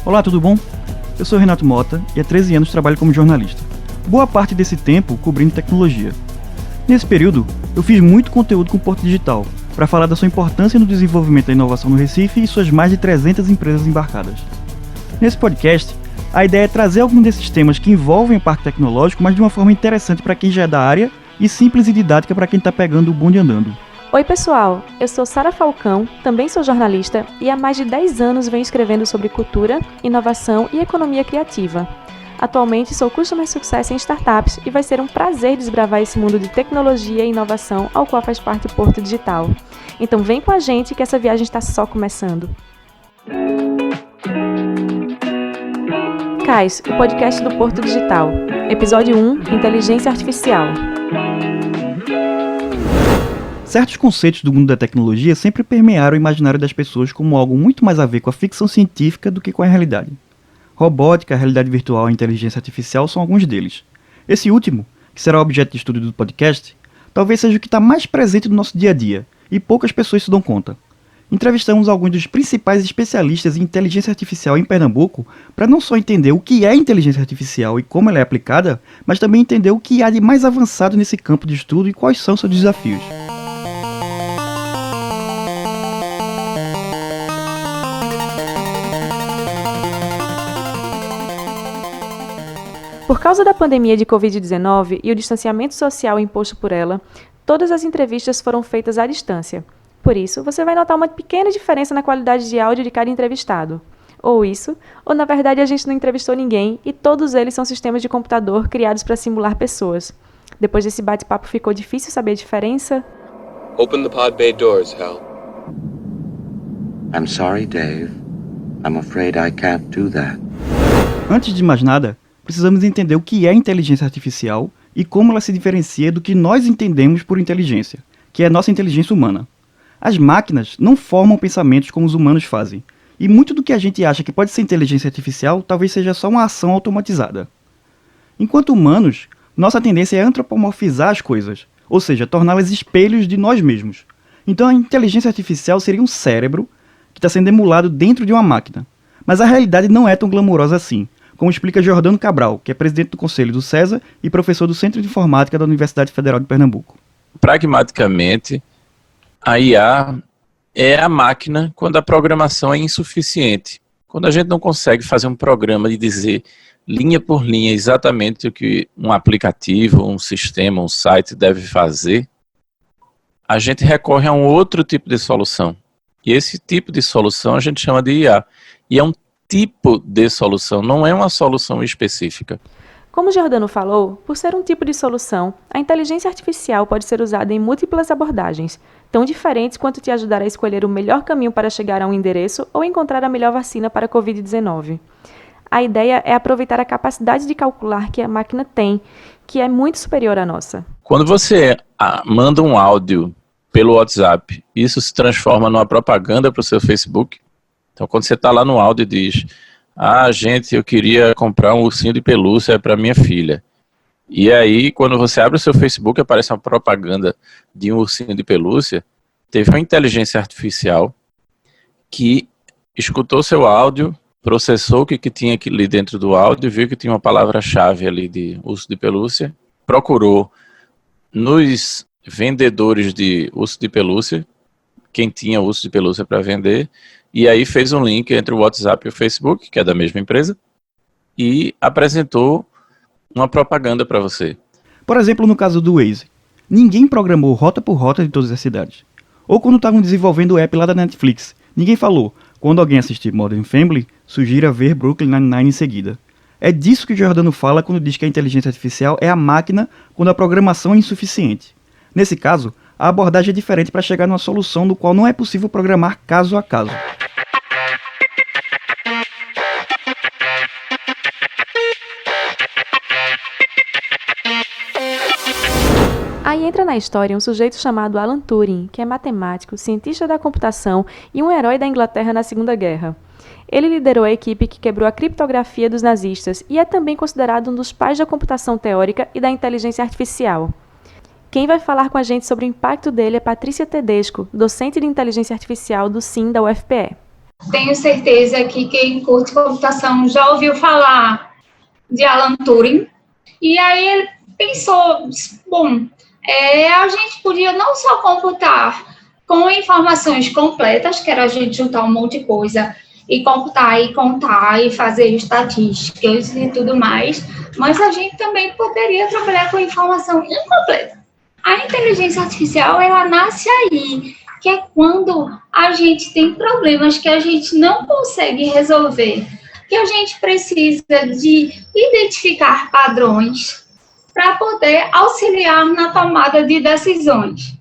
Olá, tudo bom? Eu sou Renato Mota e há 13 anos trabalho como jornalista. Boa parte desse tempo cobrindo tecnologia. Nesse período, eu fiz muito conteúdo com o Porto Digital, para falar da sua importância no desenvolvimento da inovação no Recife e suas mais de 300 empresas embarcadas. Nesse podcast, a ideia é trazer alguns desses temas que envolvem o parque tecnológico, mas de uma forma interessante para quem já é da área e simples e didática para quem está pegando o bonde andando. Oi pessoal, eu sou Sara Falcão, também sou jornalista e há mais de 10 anos venho escrevendo sobre cultura, inovação e economia criativa. Atualmente sou Customer Success em startups e vai ser um prazer desbravar esse mundo de tecnologia e inovação ao qual faz parte o Porto Digital. Então vem com a gente que essa viagem está só começando. CAIS, o podcast do Porto Digital. Episódio 1, Inteligência Artificial. Certos conceitos do mundo da tecnologia sempre permearam o imaginário das pessoas como algo muito mais a ver com a ficção científica do que com a realidade. Robótica, realidade virtual e inteligência artificial são alguns deles. Esse último, que será o objeto de estudo do podcast, talvez seja o que está mais presente no nosso dia a dia, e poucas pessoas se dão conta. Entrevistamos alguns dos principais especialistas em inteligência artificial em Pernambuco para não só entender o que é inteligência artificial e como ela é aplicada, mas também entender o que há de mais avançado nesse campo de estudo e quais são seus desafios. Por causa da pandemia de Covid-19 e o distanciamento social imposto por ela, todas as entrevistas foram feitas à distância. Por isso, você vai notar uma pequena diferença na qualidade de áudio de cada entrevistado. Ou isso, ou na verdade a gente não entrevistou ninguém e todos eles são sistemas de computador criados para simular pessoas. Depois desse bate-papo ficou difícil saber a diferença? Open the pod bay doors, Hal. I'm sorry, Dave. I'm afraid I can't do that. Antes de mais nada, precisamos entender o que é inteligência artificial e como ela se diferencia do que nós entendemos por inteligência, que é a nossa inteligência humana. As máquinas não formam pensamentos como os humanos fazem, e muito do que a gente acha que pode ser inteligência artificial talvez seja só uma ação automatizada. Enquanto humanos, nossa tendência é antropomorfizar as coisas, ou seja, torná-las espelhos de nós mesmos. Então a inteligência artificial seria um cérebro que está sendo emulado dentro de uma máquina. Mas a realidade não é tão glamourosa assim, como explica Jordano Cabral, que é presidente do Conselho do CESA e professor do Centro de Informática da Universidade Federal de Pernambuco. Pragmaticamente, a IA é a máquina quando a programação é insuficiente. Quando a gente não consegue fazer um programa e dizer linha por linha exatamente o que um aplicativo, um sistema, um site deve fazer, a gente recorre a um outro tipo de solução. E esse tipo de solução a gente chama de IA. E é um tipo de solução, não é uma solução específica. Como Jordano falou, por ser um tipo de solução, a inteligência artificial pode ser usada em múltiplas abordagens, tão diferentes quanto te ajudar a escolher o melhor caminho para chegar a um endereço ou encontrar a melhor vacina para a Covid-19. A ideia é aproveitar a capacidade de calcular que a máquina tem, que é muito superior à nossa. Quando você manda um áudio pelo WhatsApp, isso se transforma numa propaganda para o seu Facebook. Então, quando você está lá no áudio e diz: gente, eu queria comprar um ursinho de pelúcia para minha filha. E aí, quando você abre o seu Facebook, aparece uma propaganda de um ursinho de pelúcia. Teve uma inteligência artificial que escutou seu áudio, processou o que tinha ali dentro do áudio, viu que tinha uma palavra-chave ali de urso de pelúcia, procurou nos vendedores de urso de pelúcia, quem tinha urso de pelúcia para vender, e aí fez um link entre o WhatsApp e o Facebook, que é da mesma empresa, e apresentou uma propaganda para você. Por exemplo, no caso do Waze, ninguém programou rota por rota de todas as cidades. Ou quando estavam desenvolvendo o app lá da Netflix, ninguém falou: quando alguém assistir Modern Family, sugira ver Brooklyn Nine-Nine em seguida. É disso que o Jordano fala quando diz que a inteligência artificial é a máquina quando a programação é insuficiente. Nesse caso, a abordagem é diferente para chegar numa solução no qual não é possível programar caso a caso. Aí entra na história um sujeito chamado Alan Turing, que é matemático, cientista da computação e um herói da Inglaterra na Segunda Guerra. Ele liderou a equipe que quebrou a criptografia dos nazistas e é também considerado um dos pais da computação teórica e da inteligência artificial. Quem vai falar com a gente sobre o impacto dele é Patrícia Tedesco, docente de inteligência artificial do SIM da UFPE. Tenho certeza que quem curte computação já ouviu falar de Alan Turing. E aí ele pensou, bom, a gente podia não só computar com informações completas, que era a gente juntar um monte de coisa e computar e contar e fazer estatísticas e tudo mais, mas a gente também poderia trabalhar com informação incompleta. A inteligência artificial, ela nasce aí, que é quando a gente tem problemas que a gente não consegue resolver, que a gente precisa de identificar padrões para poder auxiliar na tomada de decisões.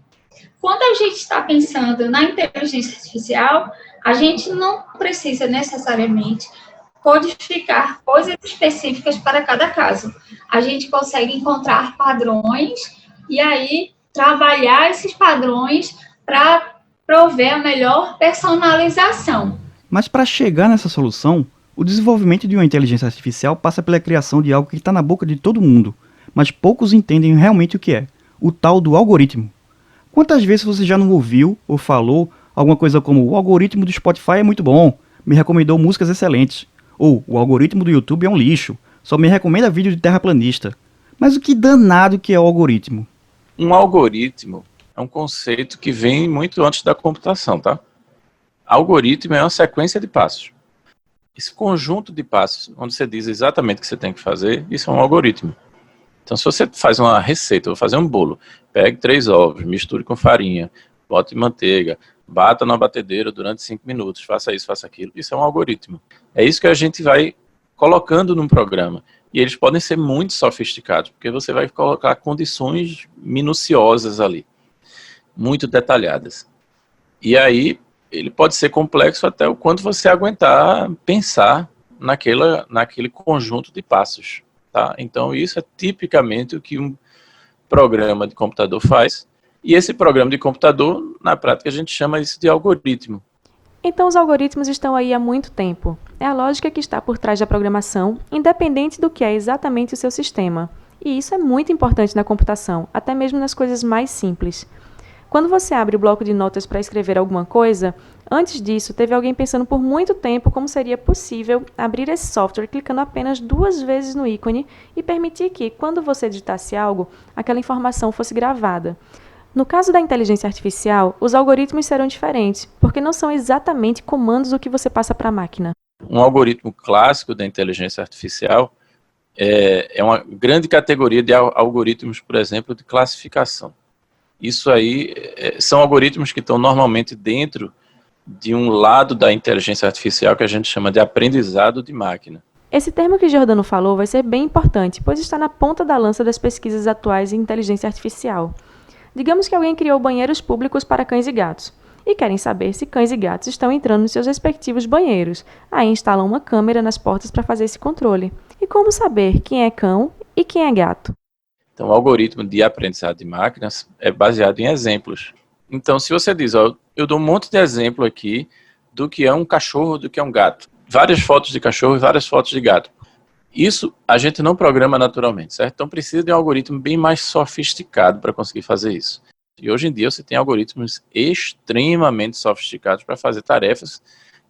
Quando a gente está pensando na inteligência artificial, a gente não precisa necessariamente codificar coisas específicas para cada caso. A gente consegue encontrar padrões e aí trabalhar esses padrões para prover a melhor personalização. Mas para chegar nessa solução, o desenvolvimento de uma inteligência artificial passa pela criação de algo que está na boca de todo mundo, mas poucos entendem realmente o que é, o tal do algoritmo. Quantas vezes você já não ouviu ou falou alguma coisa como o algoritmo do Spotify é muito bom, me recomendou músicas excelentes, ou o algoritmo do YouTube é um lixo, só me recomenda vídeo de terraplanista. Mas o que danado que é o algoritmo? Um algoritmo é um conceito que vem muito antes da computação, tá? Algoritmo é uma sequência de passos. Esse conjunto de passos, onde você diz exatamente o que você tem que fazer, isso é um algoritmo. Então, se você faz uma receita, vou fazer um bolo, pegue 3 ovos, misture com farinha, bote manteiga, bata na batedeira durante 5 minutos, faça isso, faça aquilo. Isso é um algoritmo. É isso que a gente vai colocando num programa. E eles podem ser muito sofisticados, porque você vai colocar condições minuciosas ali, muito detalhadas. E aí, ele pode ser complexo até o quanto você aguentar pensar naquele conjunto de passos. Tá? Então, isso é tipicamente o que um programa de computador faz. E esse programa de computador, na prática, a gente chama isso de algoritmo. Então, os algoritmos estão aí há muito tempo. É a lógica que está por trás da programação, independente do que é exatamente o seu sistema. E isso é muito importante na computação, até mesmo nas coisas mais simples. Quando você abre o bloco de notas para escrever alguma coisa, antes disso, teve alguém pensando por muito tempo como seria possível abrir esse software clicando apenas 2 vezes no ícone e permitir que, quando você digitasse algo, aquela informação fosse gravada. No caso da inteligência artificial, os algoritmos serão diferentes, porque não são exatamente comandos o que você passa para a máquina. Um algoritmo clássico da inteligência artificial é uma grande categoria de algoritmos, por exemplo, de classificação. Isso aí são algoritmos que estão normalmente dentro de um lado da inteligência artificial que a gente chama de aprendizado de máquina. Esse termo que Giordano falou vai ser bem importante, pois está na ponta da lança das pesquisas atuais em inteligência artificial. Digamos que alguém criou banheiros públicos para cães e gatos, e querem saber se cães e gatos estão entrando nos seus respectivos banheiros. Aí instalam uma câmera nas portas para fazer esse controle. E como saber quem é cão e quem é gato? Então, o algoritmo de aprendizado de máquinas é baseado em exemplos. Então, se você diz, eu dou um monte de exemplo aqui do que é um cachorro, do que é um gato. Várias fotos de cachorro e várias fotos de gato. Isso a gente não programa naturalmente, certo? Então, precisa de um algoritmo bem mais sofisticado para conseguir fazer isso. E hoje em dia você tem algoritmos extremamente sofisticados para fazer tarefas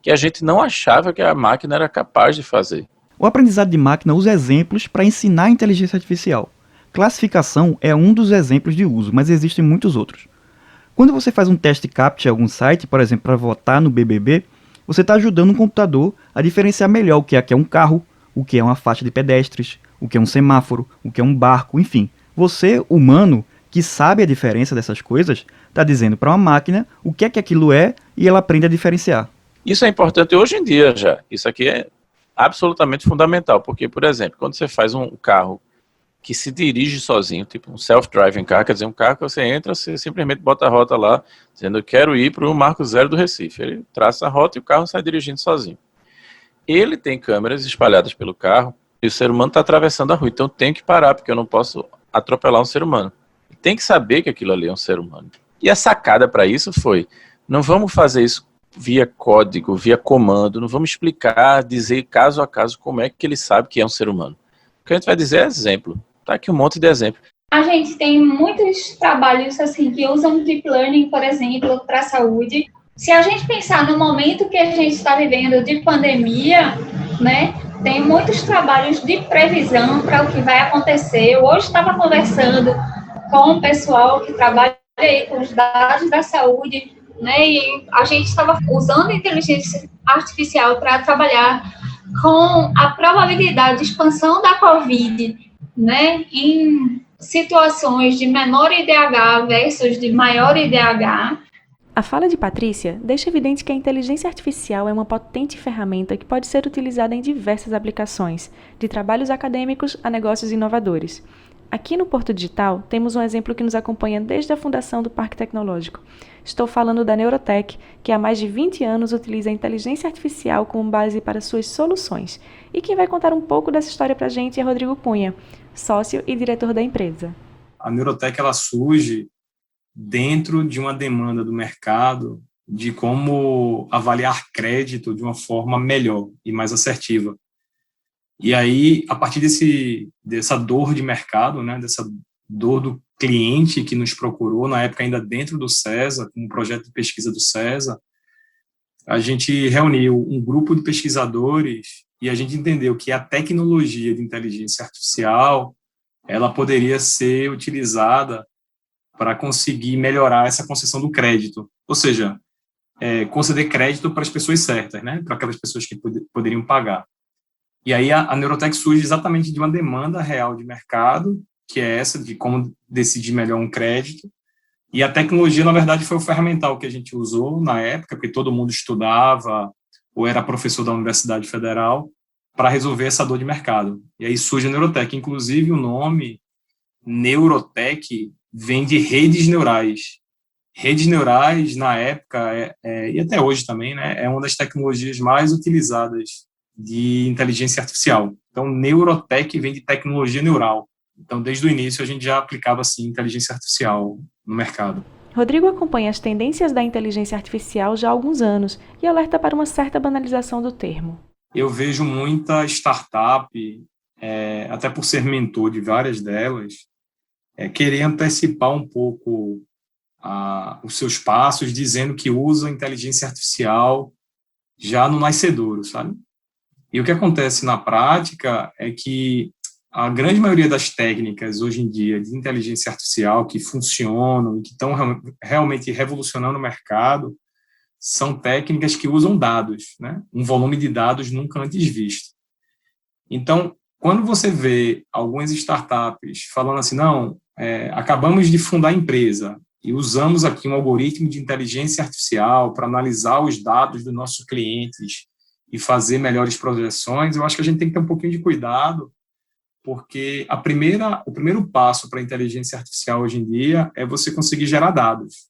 que a gente não achava que a máquina era capaz de fazer. O aprendizado de máquina usa exemplos para ensinar a inteligência artificial. Classificação é um dos exemplos de uso, mas existem muitos outros. Quando você faz um teste CAPTCHA em algum site, por exemplo, para votar no BBB, você está ajudando um computador a diferenciar melhor o que é um carro, o que é uma faixa de pedestres, o que é um semáforo, o que é um barco, enfim. Você, humano, que sabe a diferença dessas coisas, está dizendo para uma máquina o que é que aquilo é e ela aprende a diferenciar. Isso é importante hoje em dia já. Isso aqui é absolutamente fundamental, porque, por exemplo, quando você faz um carro que se dirige sozinho, tipo um self-driving car, quer dizer, um carro que você entra, você simplesmente bota a rota lá, dizendo, eu quero ir para o Marco Zero do Recife. Ele traça a rota e o carro sai dirigindo sozinho. Ele tem câmeras espalhadas pelo carro e o ser humano está atravessando a rua, então eu tenho que parar, porque eu não posso atropelar um ser humano. Tem que saber que aquilo ali é um ser humano. E a sacada para isso foi, não vamos fazer isso via código, via comando, não vamos explicar, dizer caso a caso como é que ele sabe que é um ser humano. O que a gente vai dizer é exemplo. Tá aqui um monte de exemplo. A gente tem muitos trabalhos assim que usam deep learning, por exemplo, para a saúde. Se a gente pensar no momento que a gente está vivendo de pandemia, né, tem muitos trabalhos de previsão para o que vai acontecer. Eu hoje estava conversando com o pessoal que trabalha aí com os dados da saúde, né, e a gente estava usando a inteligência artificial para trabalhar com a probabilidade de expansão da COVID, né, em situações de menor IDH versus de maior IDH. A fala de Patrícia deixa evidente que a inteligência artificial é uma potente ferramenta que pode ser utilizada em diversas aplicações, de trabalhos acadêmicos a negócios inovadores. Aqui no Porto Digital, temos um exemplo que nos acompanha desde a fundação do Parque Tecnológico. Estou falando da Neurotech, que há mais de 20 anos utiliza a inteligência artificial como base para suas soluções. E quem vai contar um pouco dessa história para a gente é Rodrigo Cunha, sócio e diretor da empresa. A Neurotech ela surge dentro de uma demanda do mercado de como avaliar crédito de uma forma melhor e mais assertiva. E aí, a partir dessa dor de mercado, né, dessa dor do cliente que nos procurou, na época ainda dentro do CESA, com um projeto de pesquisa do CESA, a gente reuniu um grupo de pesquisadores e a gente entendeu que a tecnologia de inteligência artificial ela poderia ser utilizada para conseguir melhorar essa concessão do crédito, ou seja, conceder crédito para as pessoas certas, né, para aquelas pessoas que poderiam pagar. E aí a Neurotech surge exatamente de uma demanda real de mercado, que é essa de como decidir melhor um crédito, e a tecnologia, na verdade, foi o ferramental que a gente usou na época, porque todo mundo estudava ou era professor da Universidade Federal, para resolver essa dor de mercado. E aí surge a Neurotech, inclusive o nome Neurotech vem de redes neurais. Redes neurais, na época, e até hoje também, né, é uma das tecnologias mais utilizadas de inteligência artificial. Então, Neurotech vem de tecnologia neural. Então, desde o início, a gente já aplicava, assim, inteligência artificial no mercado. Rodrigo acompanha as tendências da inteligência artificial já há alguns anos e alerta para uma certa banalização do termo. Eu vejo muita startup, até por ser mentor de várias delas, querer antecipar um pouco os seus passos, dizendo que usa inteligência artificial já no nascedouro, sabe? E o que acontece na prática é que a grande maioria das técnicas hoje em dia de inteligência artificial que funcionam e que estão realmente revolucionando o mercado são técnicas que usam dados, né? Um volume de dados nunca antes visto. Então, quando você vê algumas startups falando assim, não, acabamos de fundar a empresa e usamos aqui um algoritmo de inteligência artificial para analisar os dados dos nossos clientes e fazer melhores projeções, eu acho que a gente tem que ter um pouquinho de cuidado, porque o primeiro passo para a inteligência artificial hoje em dia é você conseguir gerar dados.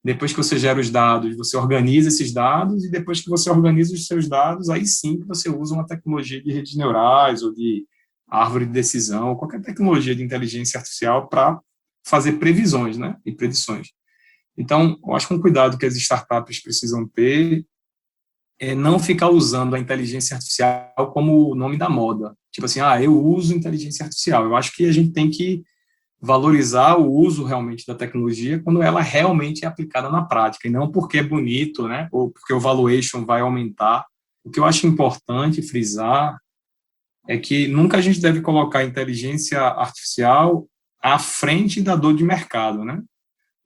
Depois que você gera os dados, você organiza esses dados, e depois que você organiza os seus dados, aí sim que você usa uma tecnologia de redes neurais ou de árvore de decisão, ou qualquer tecnologia de inteligência artificial para fazer previsões, né, e predições. Então, eu acho que um cuidado que as startups precisam ter é não ficar usando a inteligência artificial como o nome da moda. Tipo assim, eu uso inteligência artificial. Eu acho que a gente tem que valorizar o uso realmente da tecnologia quando ela realmente é aplicada na prática, e não porque é bonito, né, ou porque o valuation vai aumentar. O que eu acho importante frisar é que nunca a gente deve colocar a inteligência artificial à frente da dor de mercado, né?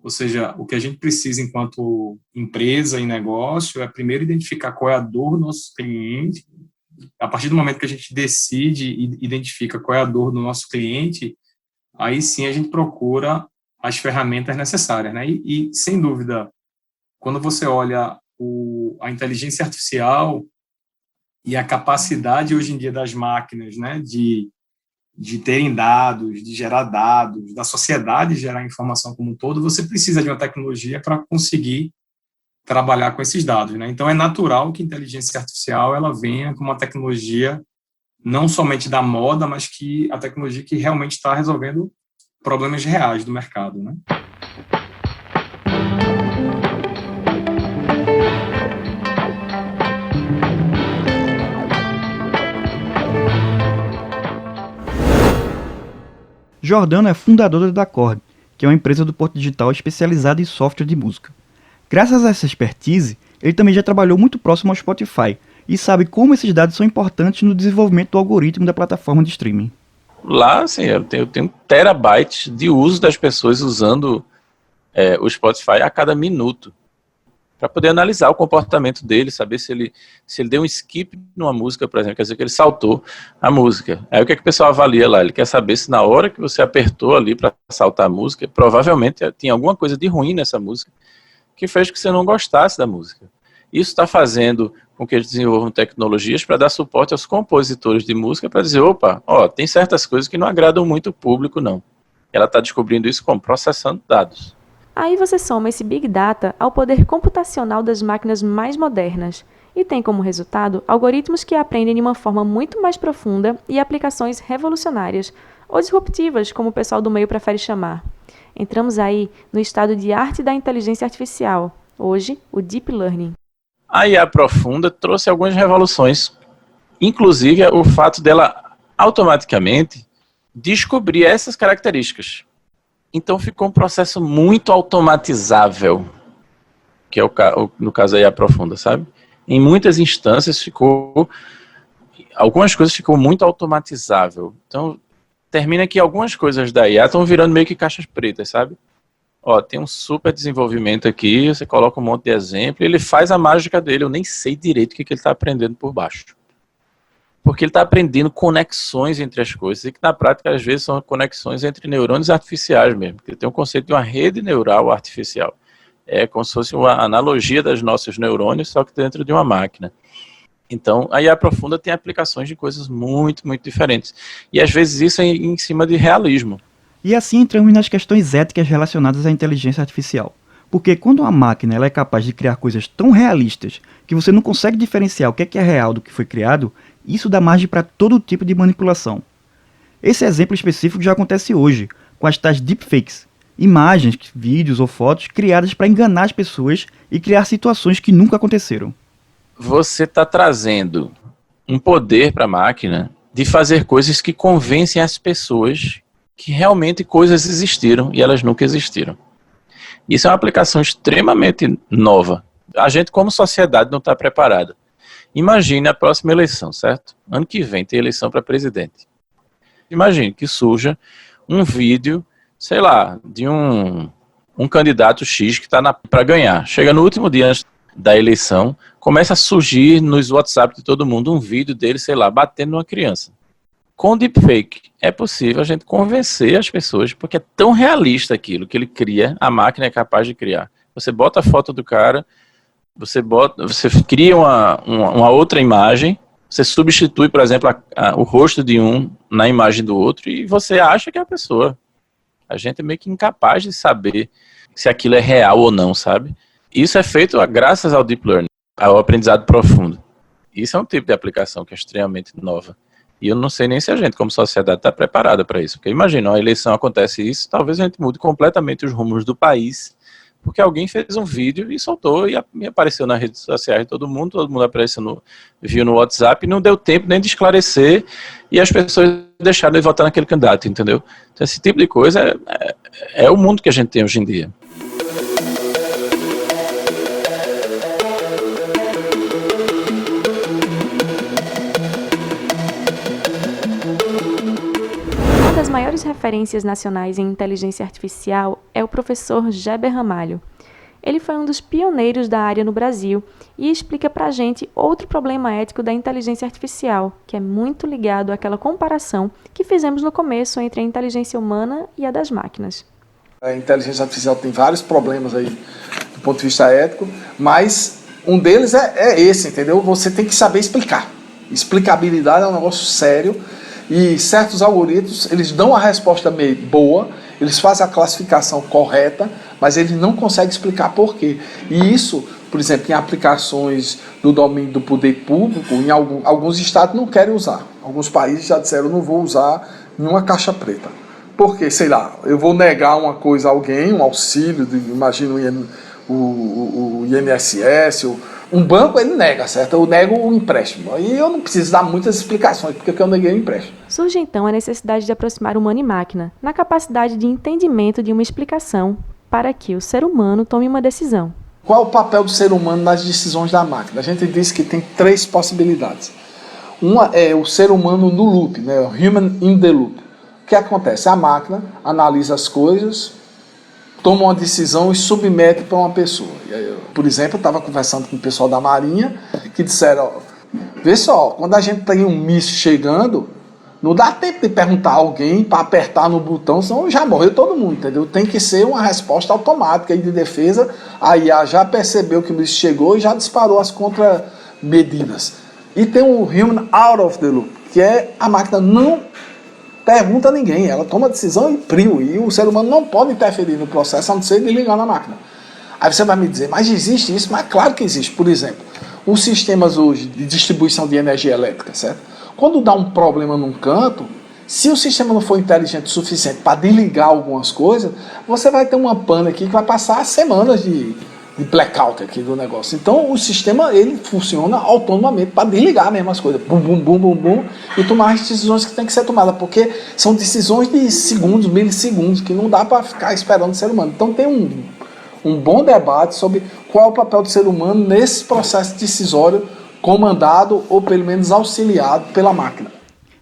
Ou seja, o que a gente precisa enquanto empresa e negócio é primeiro identificar qual é a dor do nosso cliente. A partir do momento que a gente decide e identifica qual é a dor do nosso cliente, aí sim a gente procura as ferramentas necessárias, né? E sem dúvida, quando você olha a inteligência artificial e a capacidade hoje em dia das máquinas, né, de terem dados, de gerar dados, da sociedade gerar informação como um todo, você precisa de uma tecnologia para conseguir trabalhar com esses dados, né? Então, é natural que a inteligência artificial ela venha com uma tecnologia não somente da moda, mas que a tecnologia que realmente está resolvendo problemas reais do mercado, né? Jordano é fundadora da Accord, que é uma empresa do Porto Digital especializada em software de música. Graças a essa expertise, ele também já trabalhou muito próximo ao Spotify e sabe como esses dados são importantes no desenvolvimento do algoritmo da plataforma de streaming. Lá, assim, eu tenho terabytes de uso das pessoas usando o Spotify a cada minuto, para poder analisar o comportamento dele, saber se ele deu um skip numa música, por exemplo, quer dizer que ele saltou a música. Aí o que é que o pessoal avalia lá? Ele quer saber se na hora que você apertou ali para saltar a música, provavelmente tinha alguma coisa de ruim nessa música que fez que você não gostasse da música. Isso está fazendo com que eles desenvolvam tecnologias para dar suporte aos compositores de música para dizer, opa, tem certas coisas que não agradam muito o público, não. Ela está descobrindo isso como? Processando dados. Aí você soma esse Big Data ao poder computacional das máquinas mais modernas e tem como resultado algoritmos que aprendem de uma forma muito mais profunda e aplicações revolucionárias, ou disruptivas, como o pessoal do meio prefere chamar. Entramos aí no estado de arte da inteligência artificial, hoje o Deep Learning. A IA profunda trouxe algumas revoluções, inclusive o fato dela automaticamente descobrir essas características. Então ficou um processo muito automatizável, que é no caso a IA profunda, sabe? Em muitas instâncias algumas coisas ficou muito automatizável. Então termina que algumas coisas da IA estão virando meio que caixas pretas, sabe? Tem um super desenvolvimento aqui, você coloca um monte de exemplo, e ele faz a mágica dele, eu nem sei direito o que ele está aprendendo por baixo. Porque ele está aprendendo conexões entre as coisas, e que na prática às vezes são conexões entre neurônios artificiais mesmo, porque tem um conceito de uma rede neural artificial. É como se fosse uma analogia dos nossos neurônios, só que dentro de uma máquina. Então, a IA profunda tem aplicações de coisas muito, muito diferentes. E às vezes isso é em cima de realismo. E assim entramos nas questões éticas relacionadas à inteligência artificial. Porque quando uma máquina ela é capaz de criar coisas tão realistas que você não consegue diferenciar o que é real do que foi criado, isso dá margem para todo tipo de manipulação. Esse exemplo específico já acontece hoje, com as tais deepfakes, imagens, vídeos ou fotos criadas para enganar as pessoas e criar situações que nunca aconteceram. Você está trazendo um poder para a máquina de fazer coisas que convencem as pessoas que realmente coisas existiram e elas nunca existiram. Isso é uma aplicação extremamente nova. A gente, como sociedade, não está preparada. Imagine a próxima eleição, certo? Ano que vem tem eleição para presidente. Imagine que surja um vídeo, sei lá, de um candidato X que está para ganhar. Chega no último dia antes da eleição, começa a surgir nos WhatsApp de todo mundo um vídeo dele, sei lá, batendo numa criança. Com deepfake, é possível a gente convencer as pessoas, porque é tão realista aquilo que ele cria, a máquina é capaz de criar. Você bota a foto do cara, você cria uma outra imagem, você substitui, por exemplo, o rosto de um na imagem do outro e você acha que é a pessoa. A gente é meio que incapaz de saber se aquilo é real ou não, sabe? Isso é feito graças ao Deep Learning, ao aprendizado profundo. Isso é um tipo de aplicação que é extremamente nova. E eu não sei nem se a gente, como sociedade, está preparada para isso. Porque imagina, a eleição acontece isso, talvez a gente mude completamente os rumos do país, porque alguém fez um vídeo e soltou e apareceu nas redes sociais de todo mundo viu no WhatsApp, e não deu tempo nem de esclarecer e as pessoas deixaram de votar naquele candidato, entendeu? Então esse tipo de coisa é o mundo que a gente tem hoje em dia. Uma das maiores referências nacionais em inteligência artificial é o professor Geber Ramalho. Ele foi um dos pioneiros da área no Brasil e explica pra gente outro problema ético da inteligência artificial, que é muito ligado àquela comparação que fizemos no começo entre a inteligência humana e a das máquinas. A inteligência artificial tem vários problemas aí do ponto de vista ético, mas um deles é esse, entendeu? Você tem que saber explicar. Explicabilidade é um negócio sério. E certos algoritmos, eles dão a resposta meio boa, eles fazem a classificação correta, mas eles não conseguem explicar por quê. E isso, por exemplo, em aplicações do domínio do poder público, em alguns estados não querem usar. Alguns países já disseram, eu não vou usar nenhuma caixa preta. Porque, sei lá, eu vou negar uma coisa a alguém, um auxílio, imagina o INSS, um banco ele nega, certo? Eu nego o empréstimo. E eu não preciso dar muitas explicações porque eu neguei o empréstimo. Surge então a necessidade de aproximar humano e máquina, na capacidade de entendimento de uma explicação para que o ser humano tome uma decisão. Qual é o papel do ser humano nas decisões da máquina? A gente disse que tem 3 possibilidades. Uma é o ser humano no loop, né? O human in the loop. O que acontece? A máquina analisa as coisas, toma uma decisão e submete para uma pessoa. Por exemplo, eu estava conversando com o pessoal da Marinha, que disseram, ó, vê só, quando a gente tem um míssil chegando, não dá tempo de perguntar a alguém para apertar no botão, senão já morreu todo mundo, entendeu? Tem que ser uma resposta automática aí de defesa. A IA já percebeu que o míssil chegou e já disparou as contramedidas. E tem o human out of the loop, que é a máquina não pergunta a ninguém, ela toma decisão e prio, e o ser humano não pode interferir no processo, a não ser desligar na máquina. Aí você vai me dizer, mas existe isso? Mas claro que existe. Por exemplo, os sistemas hoje de distribuição de energia elétrica, certo? Quando dá um problema num canto, se o sistema não for inteligente o suficiente para desligar algumas coisas, você vai ter uma pane aqui que vai passar semanas de blackout aqui do negócio. Então o sistema ele funciona autonomamente para desligar mesmo as coisas, bum, bum, bum, bum, bum, e tomar as decisões que tem que ser tomadas, porque são decisões de segundos, milissegundos, que não dá para ficar esperando o ser humano. Então tem um bom debate sobre qual é o papel do ser humano nesse processo decisório comandado ou pelo menos auxiliado pela máquina.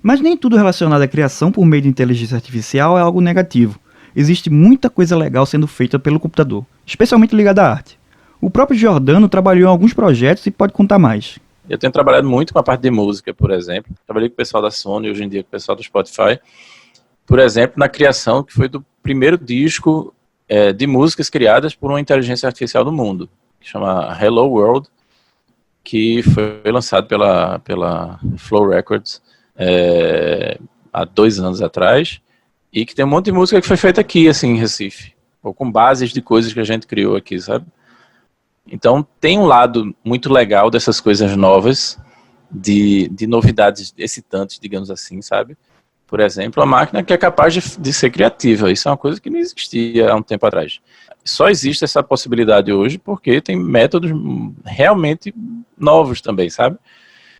Mas nem tudo relacionado à criação por meio de inteligência artificial é algo negativo. Existe muita coisa legal sendo feita pelo computador, especialmente ligada à arte. O próprio Giordano trabalhou em alguns projetos e pode contar mais. Eu tenho trabalhado muito com a parte de música, por exemplo. Trabalhei com o pessoal da Sony, hoje em dia com o pessoal do Spotify. Por exemplo, na criação que foi do primeiro disco de músicas criadas por uma inteligência artificial do mundo, que chama Hello World, que foi lançado pela Flow Records há 2 anos atrás, e que tem um monte de música que foi feita aqui, assim, em Recife, ou com bases de coisas que a gente criou aqui, sabe? Então tem um lado muito legal dessas coisas novas, de novidades excitantes, digamos assim, sabe? Por exemplo, a máquina que é capaz de ser criativa. Isso é uma coisa que não existia há um tempo atrás. Só existe essa possibilidade hoje porque tem métodos realmente novos também, sabe?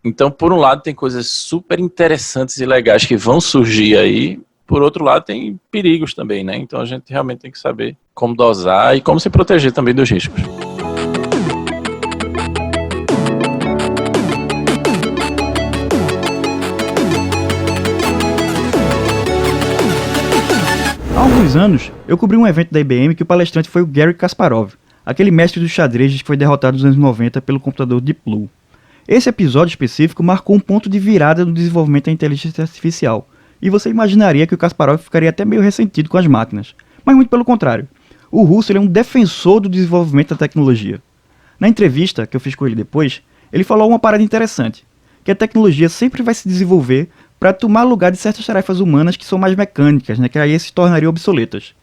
Então, por um lado, tem coisas super interessantes e legais que vão surgir aí. Por outro lado, tem perigos também, né? Então a gente realmente tem que saber como dosar e como se proteger também dos riscos. Há alguns anos, eu cobri um evento da IBM que o palestrante foi o Garry Kasparov, aquele mestre dos xadrezes que foi derrotado nos anos 90 pelo computador Deep Blue. Esse episódio específico marcou um ponto de virada no desenvolvimento da inteligência artificial, e você imaginaria que o Kasparov ficaria até meio ressentido com as máquinas, mas muito pelo contrário. O russo é um defensor do desenvolvimento da tecnologia. Na entrevista que eu fiz com ele depois, ele falou uma parada interessante, que a tecnologia sempre vai se desenvolver para tomar lugar de certas tarefas humanas que são mais mecânicas, né, que aí se tornariam obsoletas.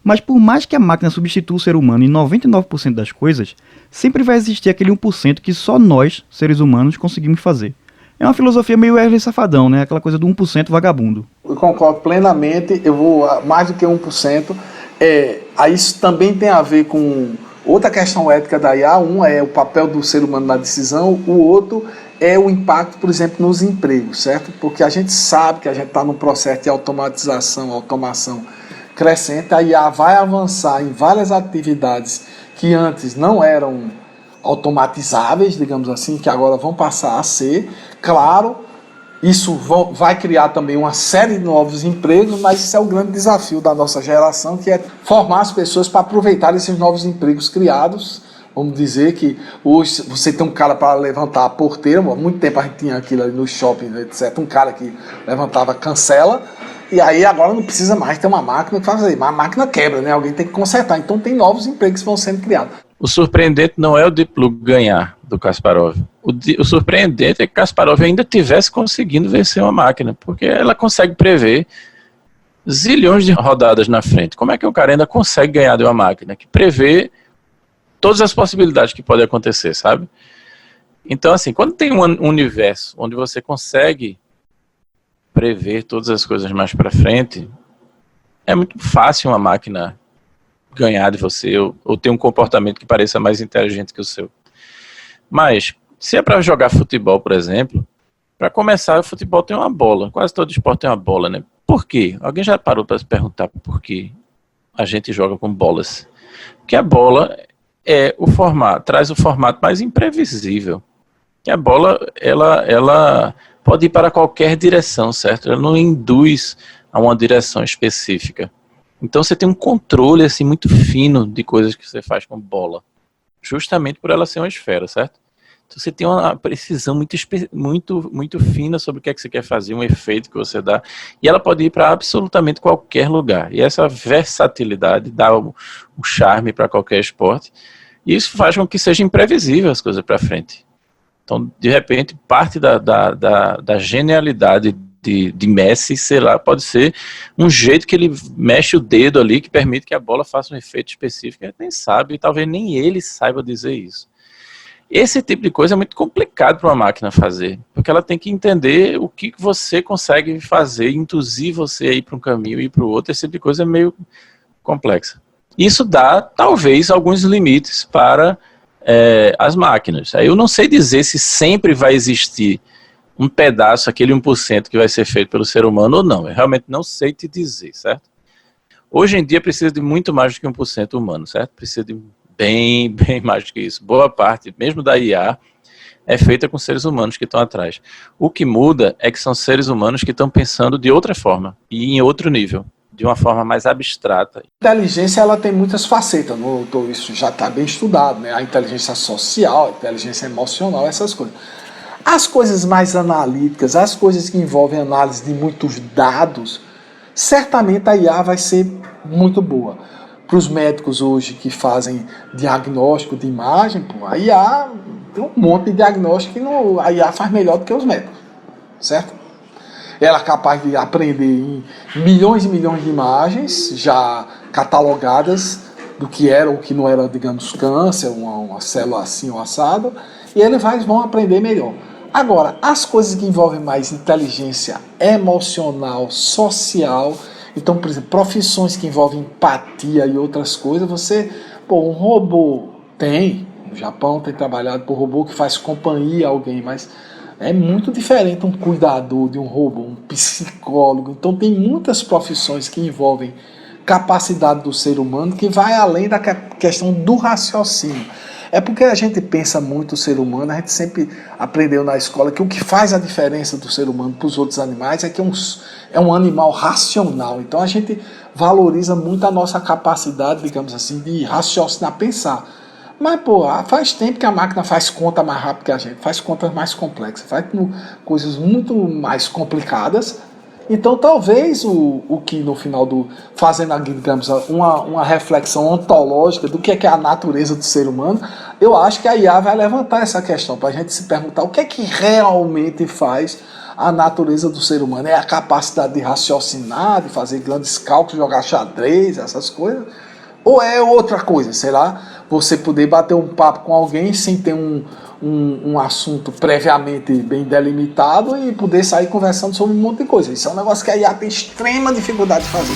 Mas por mais que a máquina substitua o ser humano em 99% das coisas, sempre vai existir aquele 1% que só nós, seres humanos, conseguimos fazer. É uma filosofia meio Wesley Safadão, né? Aquela coisa do 1% vagabundo. Eu concordo plenamente, eu vou mais do que 1%. Aí isso também tem a ver com outra questão ética da IA. Um é o papel do ser humano na decisão, o outro é o impacto, por exemplo, nos empregos, certo? Porque a gente sabe que a gente está num processo de automação crescente, a IA vai avançar em várias atividades que antes não eram automatizáveis, digamos assim, que agora vão passar a ser. Claro, isso vai criar também uma série de novos empregos, mas isso é o grande desafio da nossa geração, que é formar as pessoas para aproveitar esses novos empregos criados. Vamos dizer que hoje você tem um cara para levantar a porteira, há muito tempo a gente tinha aquilo ali no shopping, etc. Um cara que levantava cancela, e aí agora não precisa mais ter uma máquina que faz isso, mas a máquina quebra, né? Alguém tem que consertar. Então tem novos empregos que vão sendo criados. O surpreendente não é o Deep Blue ganhar do Kasparov. O surpreendente é que Kasparov ainda estivesse conseguindo vencer uma máquina, porque ela consegue prever zilhões de rodadas na frente. Como é que o cara ainda consegue ganhar de uma máquina que prevê todas as possibilidades que podem acontecer, sabe? Então, assim, quando tem um universo onde você consegue prever todas as coisas mais para frente, é muito fácil uma máquina ganhar de você ou ter um comportamento que pareça mais inteligente que o seu. Mas, se é para jogar futebol, por exemplo, para começar, o futebol tem uma bola. Quase todo esporte tem uma bola, né? Por quê? Alguém já parou para se perguntar por que a gente joga com bolas? Porque a bola traz o formato mais imprevisível. Que a bola, ela pode ir para qualquer direção, certo? Ela não induz a uma direção específica. Então você tem um controle assim, muito fino de coisas que você faz com bola, justamente por ela ser uma esfera, certo? Então você tem uma precisão muito fina sobre o que é que você quer fazer, um efeito que você dá, e ela pode ir para absolutamente qualquer lugar. E essa versatilidade dá o charme para qualquer esporte, e isso faz com que seja imprevisível as coisas para frente. Então, de repente, parte da genialidade de Messi, sei lá, pode ser um jeito que ele mexe o dedo ali, que permite que a bola faça um efeito específico, ele nem sabe, e talvez nem ele saiba dizer isso. Esse tipo de coisa é muito complicado para uma máquina fazer, porque ela tem que entender o que você consegue fazer, induzir você a ir para um caminho e ir para o outro. Esse tipo de coisa é meio complexa. Isso dá, talvez, alguns limites para as máquinas. Aí eu não sei dizer se sempre vai existir um pedaço, aquele 1% que vai ser feito pelo ser humano ou não. Eu realmente não sei te dizer, certo? Hoje em dia precisa de muito mais do que 1% humano, certo? Precisa de bem mais do que isso. Boa parte, mesmo da IA, é feita com seres humanos que estão atrás. O que muda é que são seres humanos que estão pensando de outra forma e em outro nível, de uma forma mais abstrata. A inteligência ela tem muitas facetas, isso já está bem estudado, né? A inteligência social, a inteligência emocional, essas coisas. As coisas mais analíticas, as coisas que envolvem análise de muitos dados, certamente a IA vai ser muito boa. Para os médicos hoje que fazem diagnóstico de imagem, a IA tem um monte de diagnóstico que a IA faz melhor do que os médicos, certo? Ela é capaz de aprender em milhões e milhões de imagens já catalogadas do que era ou que não era, digamos, câncer, uma célula assim ou assada, e eles vão aprender melhor. Agora, as coisas que envolvem mais inteligência emocional, social, então, por exemplo, profissões que envolvem empatia e outras coisas, um robô no Japão tem trabalhado por robô que faz companhia a alguém, mas é muito diferente um cuidador de um robô, um psicólogo. Então tem muitas profissões que envolvem capacidade do ser humano que vai além da questão do raciocínio. É porque a gente pensa muito o ser humano, a gente sempre aprendeu na escola que o que faz a diferença do ser humano para os outros animais é que é um animal racional. Então a gente valoriza muito a nossa capacidade, digamos assim, de raciocinar, pensar. Mas, faz tempo que a máquina faz conta mais rápido que a gente, faz contas mais complexas, faz coisas muito mais complicadas. Então, talvez o que no final fazendo, digamos, uma reflexão ontológica do que é a natureza do ser humano, eu acho que a IA vai levantar essa questão para a gente se perguntar o que é que realmente faz a natureza do ser humano. É a capacidade de raciocinar, de fazer grandes cálculos, jogar xadrez, essas coisas? Ou é outra coisa, sei lá, você poder bater um papo com alguém sem ter um assunto previamente bem delimitado e poder sair conversando sobre um monte de coisa. Isso é um negócio que a IA tem extrema dificuldade de fazer.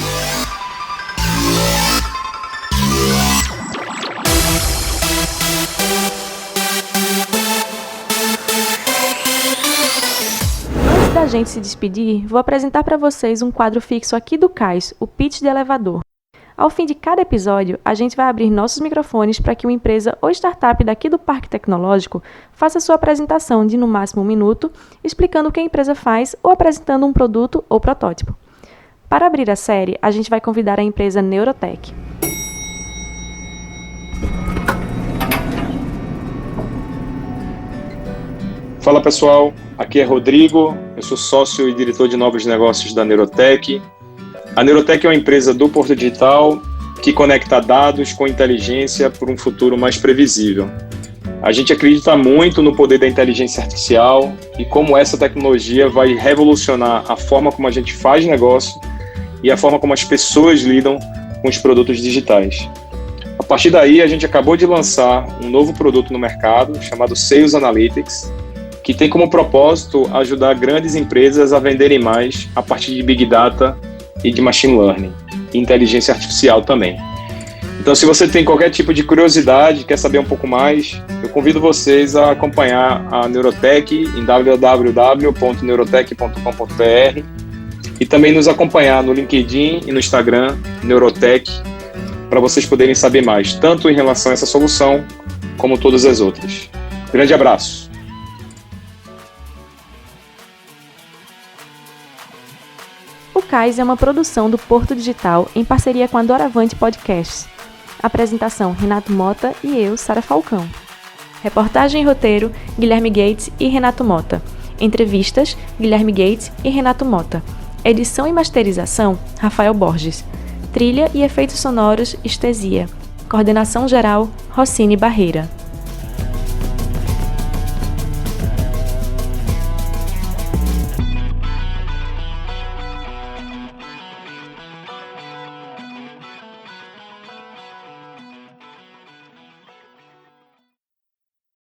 Antes da gente se despedir, vou apresentar para vocês um quadro fixo aqui do CAIS, o Pitch de Elevador. Ao fim de cada episódio, a gente vai abrir nossos microfones para que uma empresa ou startup daqui do Parque Tecnológico faça sua apresentação de no máximo 1 minuto, explicando o que a empresa faz ou apresentando um produto ou protótipo. Para abrir a série, a gente vai convidar a empresa Neurotech. Fala pessoal, aqui é Rodrigo, eu sou sócio e diretor de novos negócios da Neurotech. A Neurotech é uma empresa do Porto Digital que conecta dados com inteligência por um futuro mais previsível. A gente acredita muito no poder da inteligência artificial e como essa tecnologia vai revolucionar a forma como a gente faz negócio e a forma como as pessoas lidam com os produtos digitais. A partir daí, a gente acabou de lançar um novo produto no mercado chamado Sales Analytics, que tem como propósito ajudar grandes empresas a venderem mais a partir de Big Data e de Machine Learning, e inteligência artificial também. Então, se você tem qualquer tipo de curiosidade, quer saber um pouco mais, eu convido vocês a acompanhar a Neurotech em www.neurotech.com.br e também nos acompanhar no LinkedIn e no Instagram, Neurotech, para vocês poderem saber mais, tanto em relação a essa solução, como todas as outras. Grande abraço! O CAIS é uma produção do Porto Digital em parceria com a Doravante Podcasts. Apresentação: Renato Mota e eu, Sara Falcão. Reportagem e roteiro: Guilherme Gates e Renato Mota. Entrevistas: Guilherme Gates e Renato Mota. Edição e masterização: Rafael Borges. Trilha e efeitos sonoros: Estesia. Coordenação geral: Rossini Barreira.